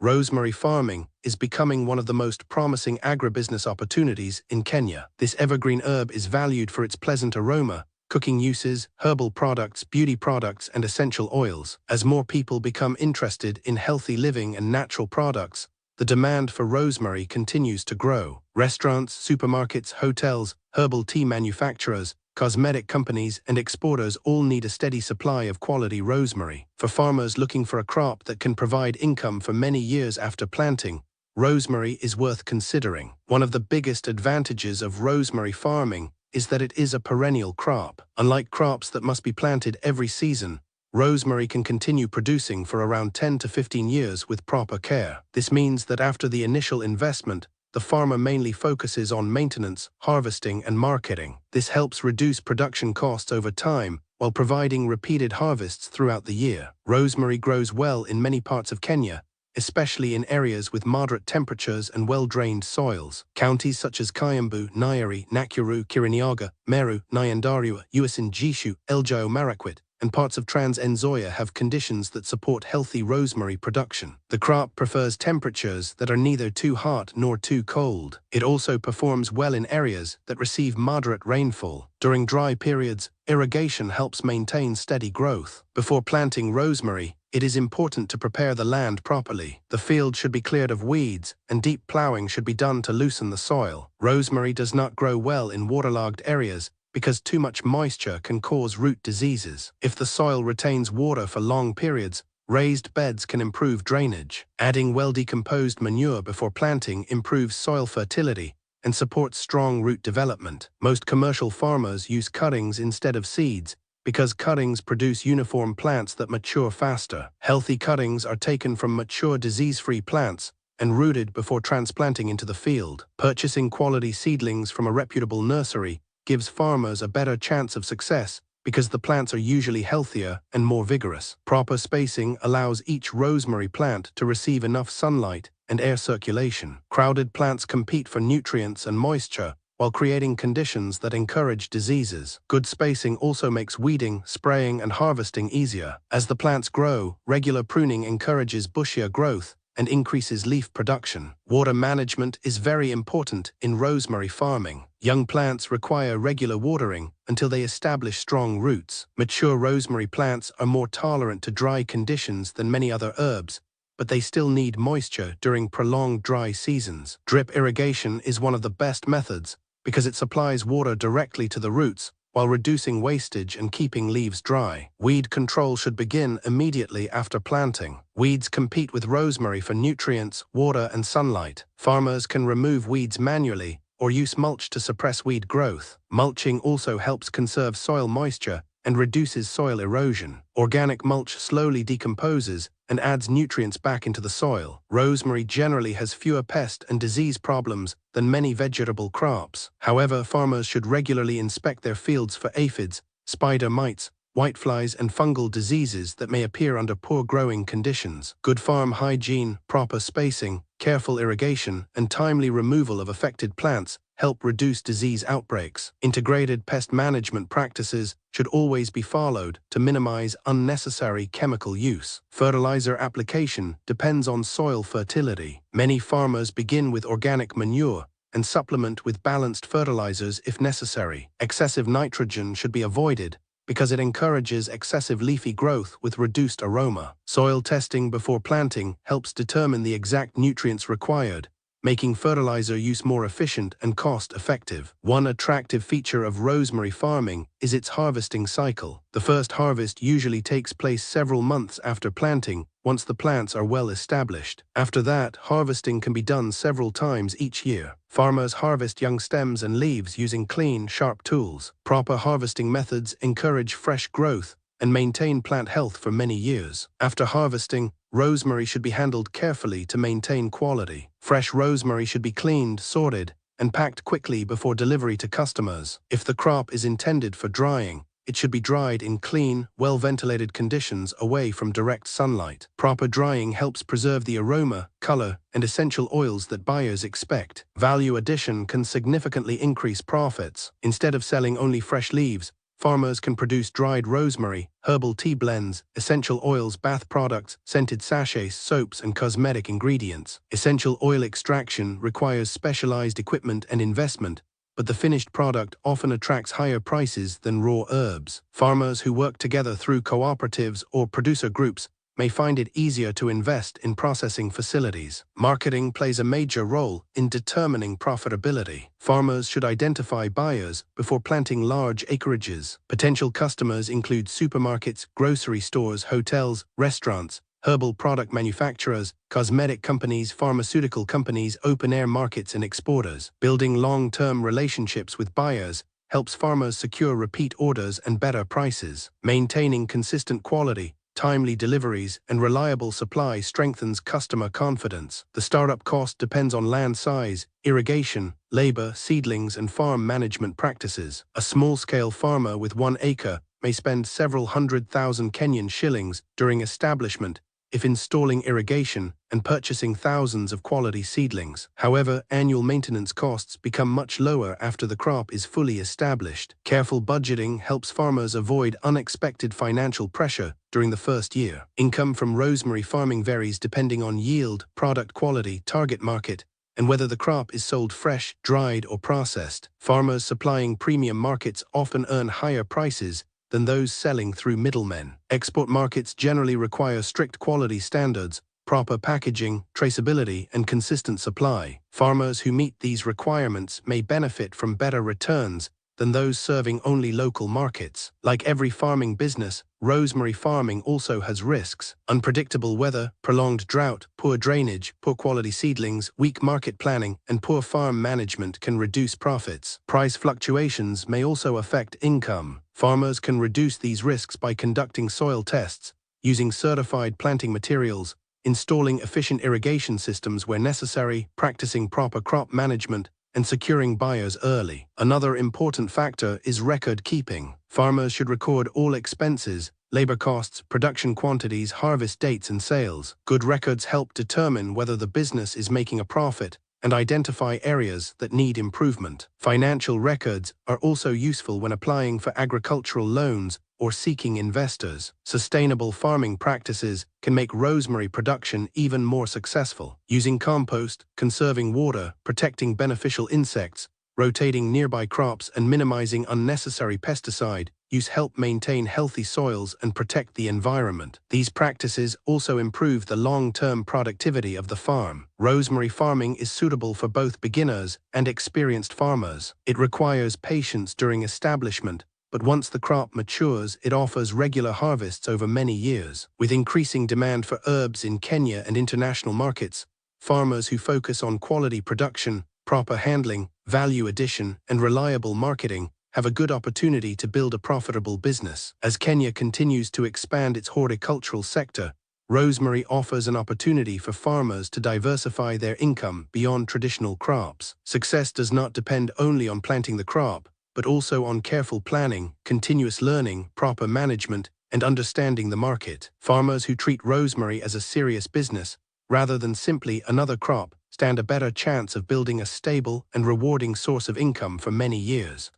Rosemary farming is becoming one of the most promising agribusiness opportunities in Kenya. This evergreen herb is valued for its pleasant aroma, cooking uses, herbal products, beauty products, and essential oils. As more people become interested in healthy living and natural products, the demand for rosemary continues to grow. Restaurants, supermarkets, hotels, herbal tea manufacturers, cosmetic companies, and exporters all need a steady supply of quality rosemary. For farmers looking for a crop that can provide income for many years after planting, rosemary is worth considering. One of the biggest advantages of rosemary farming is that it is a perennial crop. Unlike crops that must be planted every season, rosemary can continue producing for around 10 to 15 years with proper care. This means that after the initial investment, the farmer mainly focuses on maintenance, harvesting, and marketing. This helps reduce production costs over time while providing repeated harvests throughout the year. Rosemary grows well in many parts of Kenya, especially in areas with moderate temperatures and well-drained soils. Counties such as Kiambu, Nyeri, Nakuru, Kirinyaga, Meru, Nyandarua, Uasin Gishu, Elgeyo Marakwet, and parts of Trans Nzoia have conditions that support healthy rosemary production. The crop prefers temperatures that are neither too hot nor too cold. It also performs well in areas that receive moderate rainfall. During dry periods, irrigation helps maintain steady growth. Before planting rosemary, it is important to prepare the land properly. The field should be cleared of weeds, and deep plowing should be done to loosen the soil. Rosemary does not grow well in waterlogged areas because too much moisture can cause root diseases. If the soil retains water for long periods, raised beds can improve drainage. Adding well-decomposed manure before planting improves soil fertility and supports strong root development. Most commercial farmers use cuttings instead of seeds because cuttings produce uniform plants that mature faster. Healthy cuttings are taken from mature disease-free plants and rooted before transplanting into the field. Purchasing quality seedlings from a reputable nursery gives farmers a better chance of success because the plants are usually healthier and more vigorous. Proper spacing allows each rosemary plant to receive enough sunlight and air circulation. Crowded plants compete for nutrients and moisture while creating conditions that encourage diseases. Good spacing also makes weeding, spraying, and harvesting easier. As the plants grow, regular pruning encourages bushier growth and increases leaf production. Water management is very important in rosemary farming. Young plants require regular watering until they establish strong roots. Mature rosemary plants are more tolerant to dry conditions than many other herbs, but they still need moisture during prolonged dry seasons. Drip irrigation is one of the best methods because it supplies water directly to the roots while reducing wastage and keeping leaves dry. Weed control should begin immediately after planting. Weeds compete with rosemary for nutrients, water, and sunlight. Farmers can remove weeds manually or use mulch to suppress weed growth. Mulching also helps conserve soil moisture and reduces soil erosion. Organic mulch slowly decomposes and adds nutrients back into the soil. Rosemary generally has fewer pest and disease problems than many vegetable crops. However, farmers should regularly inspect their fields for aphids, spider mites, whiteflies, and fungal diseases that may appear under poor growing conditions. Good farm hygiene, proper spacing, careful irrigation, and timely removal of affected plants help reduce disease outbreaks. Integrated pest management practices should always be followed to minimize unnecessary chemical use. Fertilizer application depends on soil fertility. Many farmers begin with organic manure and supplement with balanced fertilizers if necessary. Excessive nitrogen should be avoided because it encourages excessive leafy growth with reduced aroma. Soil testing before planting helps determine the exact nutrients required, making fertilizer use more efficient and cost-effective. One attractive feature of rosemary farming is its harvesting cycle. The first harvest usually takes place several months after planting, once the plants are well established. After that, harvesting can be done several times each year. Farmers harvest young stems and leaves using clean, sharp tools. Proper harvesting methods encourage fresh growth and maintain plant health for many years. After harvesting, rosemary should be handled carefully to maintain quality. Fresh rosemary should be cleaned, sorted, and packed quickly before delivery to customers. If the crop is intended for drying, it should be dried in clean, well-ventilated conditions away from direct sunlight. Proper drying helps preserve the aroma, color, and essential oils that buyers expect. Value addition can significantly increase profits. Instead of selling only fresh leaves, farmers can produce dried rosemary, herbal tea blends, essential oils, bath products, scented sachets, soaps, and cosmetic ingredients. Essential oil extraction requires specialized equipment and investment, but the finished product often attracts higher prices than raw herbs. Farmers who work together through cooperatives or producer groups may find it easier to invest in processing facilities. Marketing plays a major role in determining profitability. Farmers should identify buyers before planting large acreages. Potential customers include supermarkets, grocery stores, hotels, restaurants, herbal product manufacturers, cosmetic companies, pharmaceutical companies, open-air markets, and exporters. Building long-term relationships with buyers helps farmers secure repeat orders and better prices. Maintaining consistent quality, timely deliveries, and reliable supply strengthens customer confidence. The startup cost depends on land size, irrigation, labor, seedlings, and farm management practices. A small-scale farmer with 1 acre may spend several $100,000 Kenyan shillings during establishment if installing irrigation and purchasing thousands of quality seedlings. However, annual maintenance costs become much lower after the crop is fully established. Careful budgeting helps farmers avoid unexpected financial pressure during the first year. Income from rosemary farming varies depending on yield, product quality, target market, and whether the crop is sold fresh, dried, or processed. Farmers supplying premium markets often earn higher prices than those selling through middlemen. Export markets generally require strict quality standards, proper packaging, traceability, and consistent supply. Farmers who meet these requirements may benefit from better returns than those serving only local markets. Like every farming business, rosemary farming also has risks. Unpredictable weather, prolonged drought, poor drainage, poor quality seedlings, weak market planning, and poor farm management can reduce profits. Price fluctuations may also affect income. Farmers can reduce these risks by conducting soil tests, using certified planting materials, installing efficient irrigation systems where necessary, practicing proper crop management, and securing buyers early. Another important factor is record keeping. Farmers should record all expenses, labor costs, production quantities, harvest dates, and sales. Good records help determine whether the business is making a profit and identify areas that need improvement. Financial records are also useful when applying for agricultural loans or seeking investors. Sustainable farming practices can make rosemary production even more successful. Using compost, conserving water, protecting beneficial insects, rotating nearby crops, and minimizing unnecessary pesticide use help maintain healthy soils and protect the environment. These practices also improve the long-term productivity of the farm. Rosemary farming is suitable for both beginners and experienced farmers. It requires patience during establishment, but once the crop matures, it offers regular harvests over many years. With increasing demand for herbs in Kenya and international markets, farmers who focus on quality production, proper handling, value addition, and reliable marketing have a good opportunity to build a profitable business. As Kenya continues to expand its horticultural sector, rosemary offers an opportunity for farmers to diversify their income beyond traditional crops. Success does not depend only on planting the crop, but also on careful planning, continuous learning, proper management, and understanding the market. Farmers who treat rosemary as a serious business, rather than simply another crop, stand a better chance of building a stable and rewarding source of income for many years.